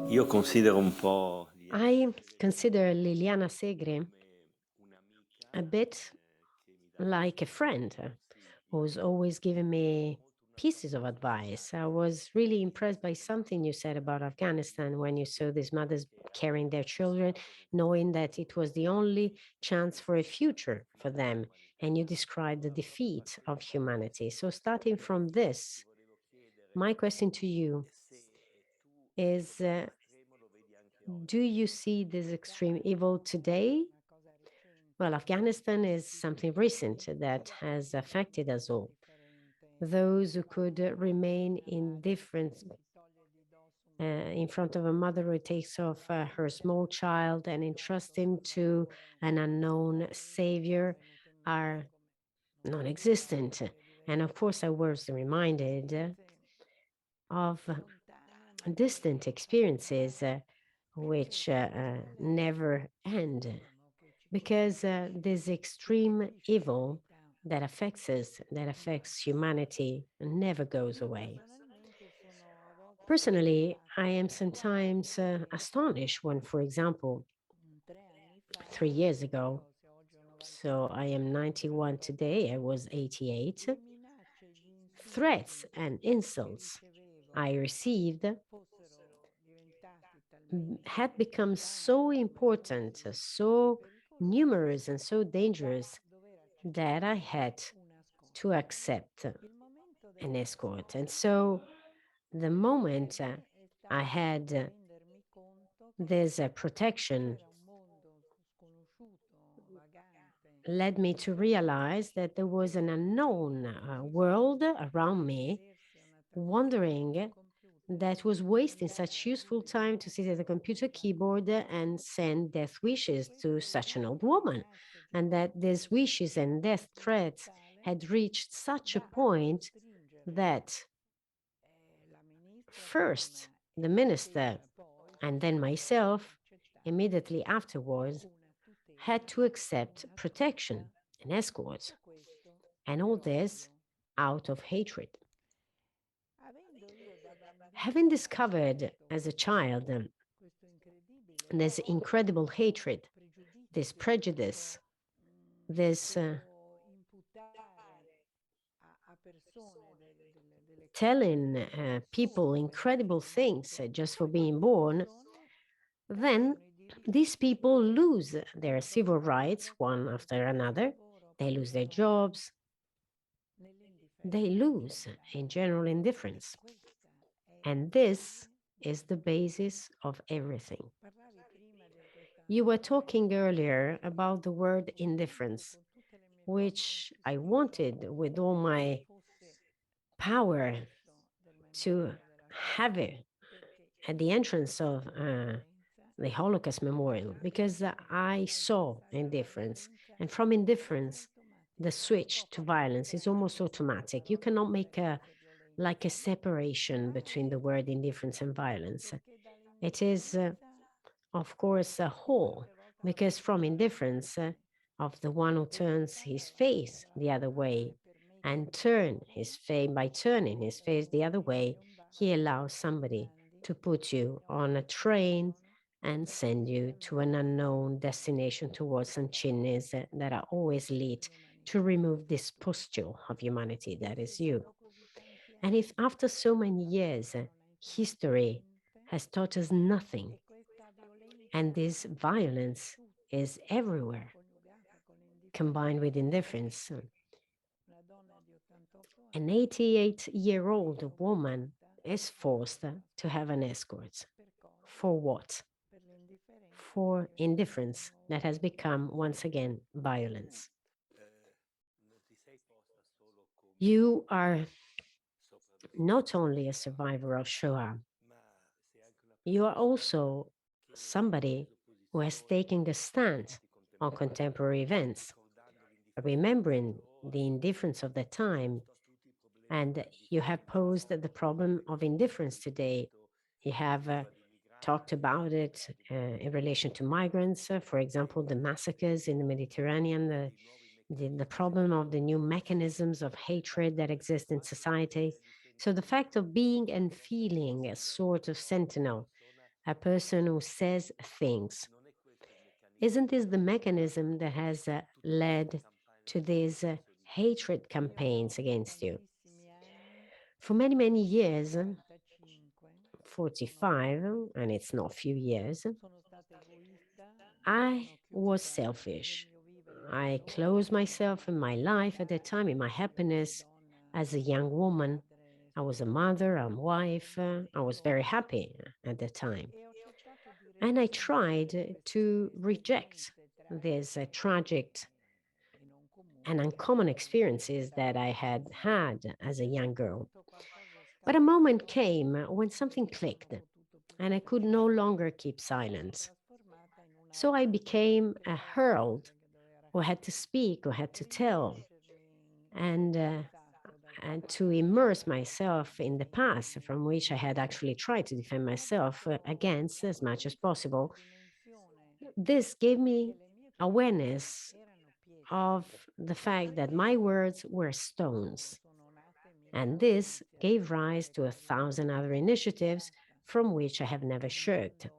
Io considero un po' di I essere consider Liliana Segre come a un'amica bit che mi dà like a dei friend who's consigli, always giving me molto pieces of un'amica advice. I che was really mi impressed by something you insegna said about Afghanistan when you saw these mothers che la carrying vita their non è children, soltanto senza knowing that dolore, it was the only chance for a future for ma them. And you l'umanità described the non può defeat farsi of combattere humanity. So, senza starting dolore. from Ti this, volevo chiedere my question to you se tu is questo estremo lo vedi anche do oggi. you see this extreme evil today? Well, Afghanistan is something recent that has affected us all. Those who could remain indifferent in front of a mother who takes off her small child and entrusts him to an unknown savior are non existent. And of course, I was reminded of distant experiences which never end because this extreme evil that affects us, that affects humanity, never goes away. Personally, I am sometimes astonished when, for example, 3 years ago, so I am 91 today, I was 88, threats and insults I received had become so important, so numerous, and so dangerous that I had to accept an escort. And so the moment I had this protection led me to realize that there was an unknown world around me, wondering that was wasting such useful time to sit at a computer keyboard and send death wishes to such an old woman, and that these wishes and death threats had reached such a point that first the minister and then myself, immediately afterwards, had to accept protection and escorts, and all this out of hatred. Having discovered as a child this incredible hatred, this prejudice, this telling people incredible things just for being born, then these people lose their civil rights one after another. They lose their jobs. They lose in general indifference. And this is the basis of everything. You were talking earlier about the word indifference, which I wanted with all my power to have it at the entrance of the Holocaust Memorial because I saw indifference. And from indifference, the switch to violence is almost automatic. You cannot make a separation between the word indifference and violence. It is, of course, a whole, because from indifference of the one who turns his face the other way and turn his face by turning his face the other way, he allows somebody to put you on a train and send you to an unknown destination towards some chimneys that are always lit to remove this pustule of humanity that is you. And if after so many years, history has taught us nothing, and this violence is everywhere, combined with indifference, an 88-year-old woman is forced to have an escort. For what? For indifference that has become once again violence. Non ti sei posta solo come You are not sopravvissuta only a Shoah, survivor of Shoah, ma sei anche una you are persona also che ha somebody preso who has posizione taken a nei stand fatti on contemporanei, contemporary events, ricordando l'indifferenza di remembering allora the indifference of that e time, posto a tutti il problema and you have dell'indifferenza posed the problem of indifference today. riferito You al have tema dei talked migranti, about it in relation to migrants, for example, the massacres in the Mediterranean, di nuovi the meccanismi problem of the new mechanisms of hatred that exist in quando tu society. ti senti So the fact of being and feeling a essere sort of no, una sentinel persona a person who says things. Non è questo il meccanismo Isn't che this ha the mechanism that has tutte queste led campagne to di these discriminazione? hatred campaigns against you? Tantissimi For many, anni, many years, 45, 45, and it's not few years, sono stata egoista, mi I sono was chiusa nel selfish. mio vivere da I closed giovane, myself in my life at that time, in my ero happiness donna, as a young woman. madre, I was a mother, a sposa, wife. I was very tutto. happy at that time. E ho cercato di And I respingere tried to queste reject esperienze these tragiche tragic e non and comuni uncommon experiences da that I had adolescente. had as a A young un girl. punto qualcosa è But a moment scattato came when e something mi sono clicked, potuto più and I could no liberare. longer keep Mi sono silence. trasformata in una So I became a herald grillatrice che doveva who had to speak, who had to tell, rimescermi in and quel passato dal and quale to avevo immerse cercato myself in the past di from which I had actually tried to defend myself against as much as Questa è una possible. dimensione This gave che me le mie parole awareness erano pietre. of the E fact that queste my pietre words were stones. sono nate And mille altre this gave rise iniziative to a che io non thousand ho other mai initiatives avviato. from which I have never Il shirked.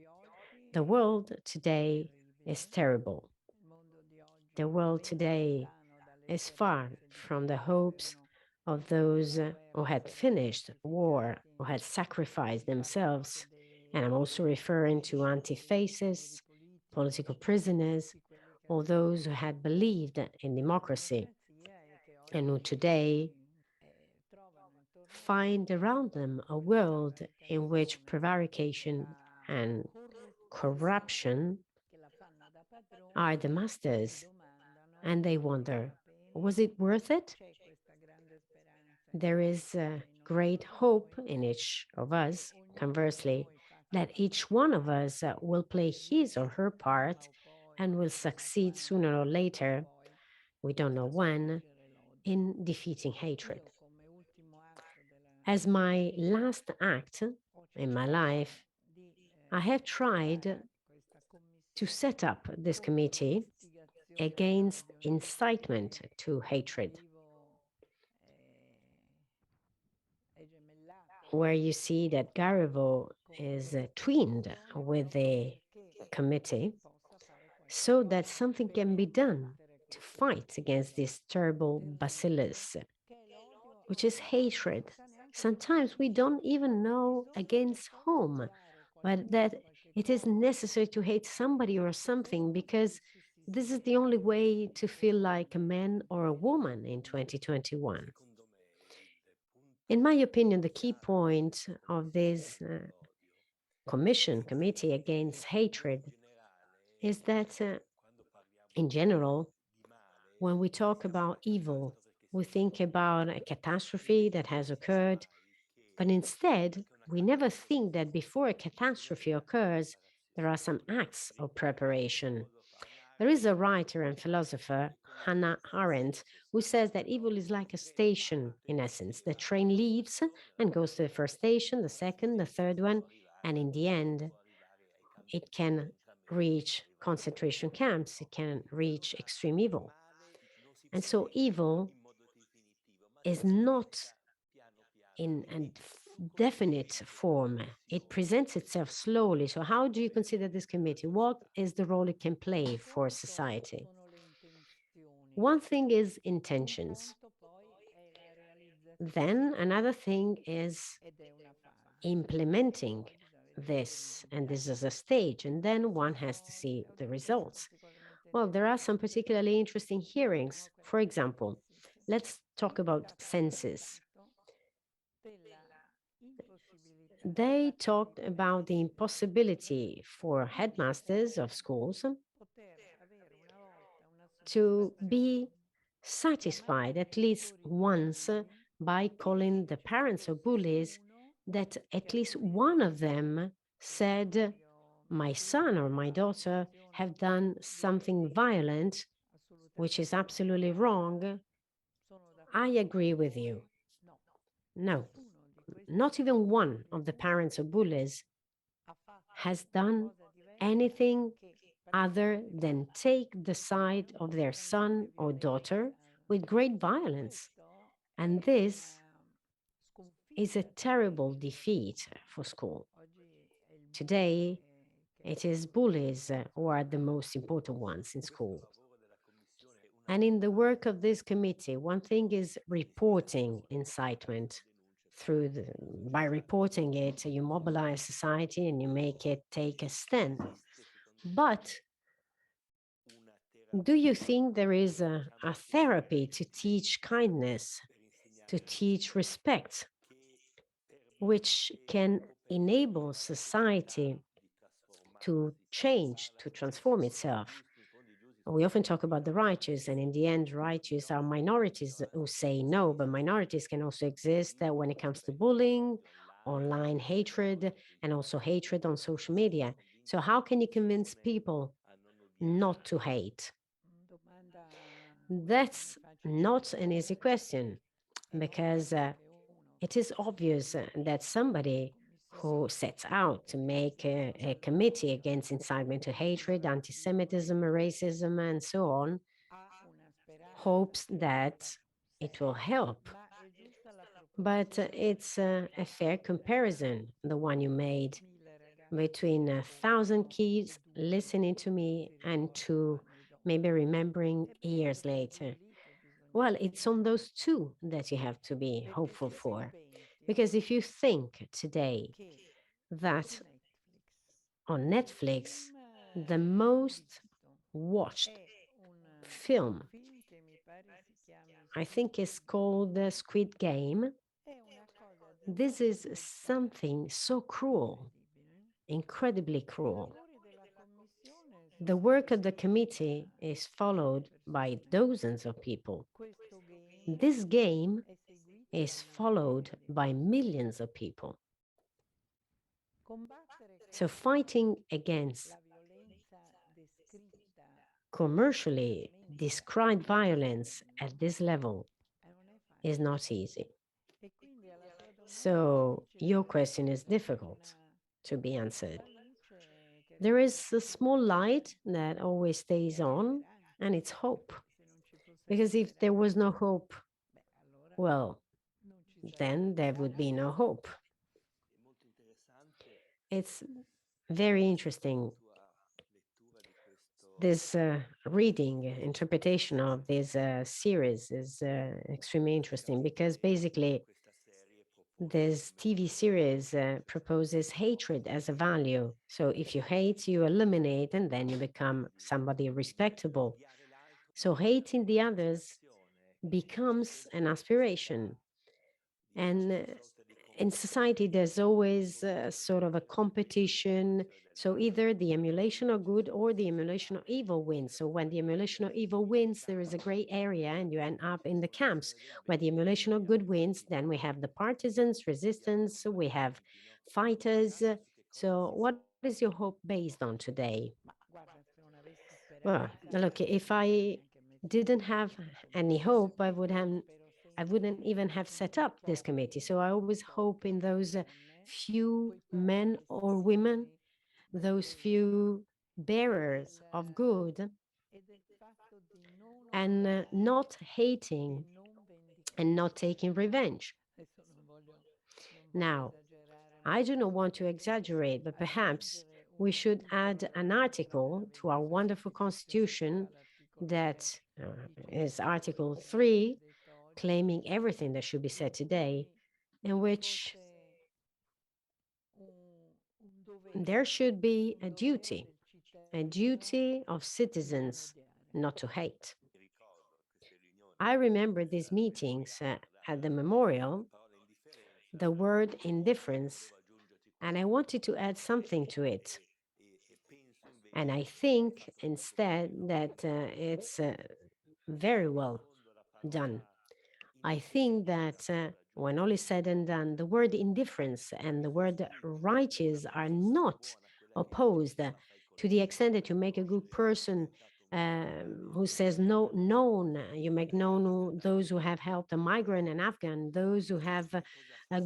mondo di The oggi world è today is terribile. terrible. Il mondo di oggi The è world ben today lontano dalle is far speranze di from the quelli che hopes avevano of vinto those la who guerra, had si erano finished war, who sacrificati had sacrificed per far themselves. fronte And I'm also referring dei to anti prigionieri fascists, political politici, prisoners, tutti quelli che or hanno those who had creduto believed in nella democracy democrazia e che and who oggi today trovano intorno a find loro around them a questa world in which prevaricazione prevarication della and corruzione corruption che la fanno da are padrona the e si masters. domandano And they se valga la wonder, pena. was it worth it? C'è questa grande speranza in There is ciascuno, in great ognuno di hope noi, in each of che us, ognuno di conversely, noi faccia that la each propria one of us parte will play e his or her prima part o and poi, will chissà succeed sooner quando, or prima o later, poi, we don't know possa when, sconfiggere l'odio. in defeating hatred. Io come ultimo atto As della mia my vita last act ho in my cercato life, di I have creare tried questa to set commissione up this contro committee l'istigazione against all'odio nei incitement confronti to di hatred, Gariwo è gemellato where you see that Gariwo con is questa twinned commissione with proprio the perché committee si possa fare so that qualcosa something per can be done combattere to questo fight against this terrible terribile bacillus, che è l'odio which a is casa, che non hatred. sa neanche dove Sometimes we finisce. don't even know Bisogna per against forza whom, odiare but qualcuno, that qualche it is cosa, necessary to hate somebody or perché something questo è because il this is sussistorio the only della way to vita. feel like a man or a woman in 2021. Secondo me il In my punto opinion, the key cruciale di point questa of commissione this sull'odio commission, è committee against che in hatred, is generale that quando parliamo in general, di male when we talk pensiamo about al evil, disastro che we si è think about a verificato, catastrophe that has dimentichiamo occurred, mai but instead, che una we never catastrofe think that before a esiste, ha bisogno catastrophe di anche di occurs, there are preparazione. some acts of C'è un preparation. filosofo, Hannah There is Arendt, a writer and philosopher, che come Hannah questa Arendt, descrive who questo. says that evil is L'odio è like un a treno, station, parte, in essence. The va train dalla leaves stazione, and goes to the first station, the fino alla second, the finestra, third senza one, arrivare and in al the end, punto, arrivare ai campi it di can concentramento, senza reach arrivare al concentration punto camps, it finale. can E reach allora extreme il evil. male non si And so presenta evil in modo definitivo, ma si is not presenta piano piano in e a tu come definite decidi la form. It soluzione presents di itself questo slowly. So, male how do you consider nella this committee? What società? is the role it can play Un for conto society? sono le intenzioni, One thing is un intentions. conto poi è la Then realizzazione another thing is ed è una fase. E implementing poi bisogna vedere i this, and this is risultati. a stage, and then one has to see Ho the dei casi results. particolarmente Well, there are some interessanti. particularly interesting Uno, hearings. For questo example, let's talk è about stato census. affrontato della impossibilità They talked about the impossibility for di headmasters of schools poter avere una volta una to be soddisfazione satisfied chiamando i at least genitori once bulli by calling se the ci parents of fosse bullies uno that che at least avesse one of detto them mio said, figlio, mio my son figlio or ha my fatto daughter un'azione have done something violent, which is assolutamente absolutely sbagliata, wrong. sono I d'accordo agree con with voi. you. No, No, nessuno di questi not even one genitori of the bulli parents of bullies ha fatto has done cosa diversa anything che other praticamente than take the side con of their grande son or daughter violenza. with great E violence. questo And è this una is a sconfitta terrible terribile. defeat for school. Oggi è Today, it is bullies who are the most important ones in school. And in the work of this committee, one thing is reporting incitement. By reporting it, you mobilize society and you make it take a stand. But do you think there is a therapy to teach kindness, to teach respect, which can enable society to change, to transform itself? We often talk about the righteous, and in the end, righteous are minorities who say no, but minorities can also exist when it comes to bullying, online hatred, and also hatred on social media. So, how can you convince people not to hate? Domanda, questa mi That's faccio not an perché easy question è ovvio because che uno it is obvious that somebody who sets out to make a committee against incitement to hatred, anti Semitism, racism, and so on ha una speranza hopes che vada that it will sempre, help. ma è giusta la But proporzione it's a fair comparison, the one you made 1000 ragazzi between che 1,000 ascoltano kids e 2 listening to che me si and ricordano 2 anni dopo. maybe remembering È years proprio later. lì che bisogna Well, it's on puntare, those two that you have to be perché hopeful se tu for. pensi Because if you think today che su that Netflix on il Netflix, film the più most visto watched è un film, film che mi pare si chiami I think Squid is Game. called Squid Game, È una cosa di this una is crudeltà something so cruel, incredibile. incredibly I cruel. lavori della commissione The sono work of stati the seguiti committee da is migliaia di followed by persone. dozens of people. Questo This game game è seguito da is migliaia followed di by persone. millions of people. Combattere So contro fighting against la violenza descritta commercially pubblicamente described in violence at film this level non è is facile. not easy. E quindi alla tua domanda è So your difficile question is rispondere. C'è difficult una to be answered. piccola luce che There rimane is a sempre small light accesa, that always che stays è la on, speranza, and it's hope. perché se non ci fosse la Because if there was no speranza, hope, beh, allora well, non ci then sarebbe there would be no speranza. hope. It's very interesting, this reading, interpretation of this series is extremely interesting because basically this TV series proposes hatred as a value. So if you hate, you eliminate, and then you become somebody respectable. So hating the others becomes an aspiration. And in society, there's always sort of a competition. So either the emulation of good or the emulation of evil wins. So when the emulation of evil wins, there is a gray area and you end up in the camps. Where the emulation of good wins, then we have the partisans, resistance, we have fighters. So what is your hope based on today? Ma guarda, se non avessi Well, speranza look, non if avrei I neanche messo didn't have questa any commissione. hope, Io spero I sempre wouldn't even have in set up this committee. So I always hope in poche those donne, in few quei pochi men or women, espressioni del those bene few bearers of good, e del fatto di non and odiare not e hating non and vendicare. not taking revenge. Adesso non voglio Now, esagerare, I ma do not want to potrei exaggerate, but perhaps aggiungere we un should punto add alla an nostra article to our meravigliosa wonderful Costituzione, constitution all'articolo 3, that dicendo is tutto Article quello che abbiamo 3, detto oggi, claiming everything that should be said in today, cui in ci which fosse there should be un dovere a del cittadino duty of di non citizens odiare. not to hate. I remember these meetings at the memorial, the word indifference, and I wanted to add something to it. And I think instead that it's very well done. I think that when all is said and done, the word indifference and the word righteous are not opposed to the extent that you make a good person who says no known. You make known those who have helped a migrant and Afghan, those who have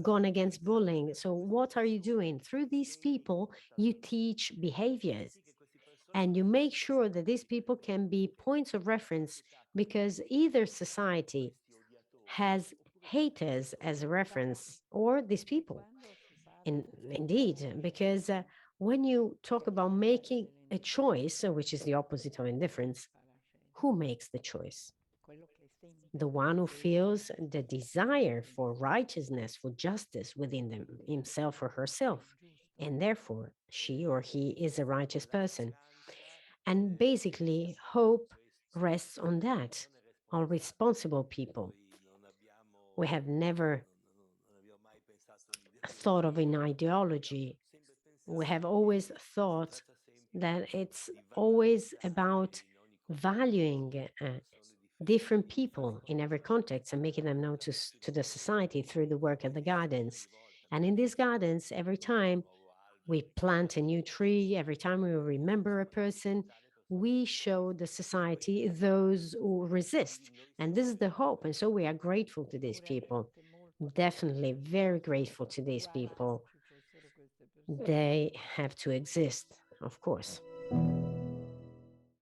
gone against bullying. So what are you doing? Through these people, you teach behaviors and you make sure that these people can be points of reference because either society has haters as a reference or these E people. quando si parla Indeed, because When you talk about making a choice, which is the opposite of indifference, who makes the choice? The one who feels the desire for righteousness, for justice within himself or herself, and therefore she or he is a righteous person. And basically, hope rests on that, on responsible people. We have never thought of an ideology. We have always thought that it's always about valuing different people in every context and making them known to the society through the work of the gardens. And in these gardens, every time we plant a new tree, every time we remember a person, we show the society those who resist. And this is the hope. And so we are grateful to these people. Definitely very grateful to these people. They have to exist, of course.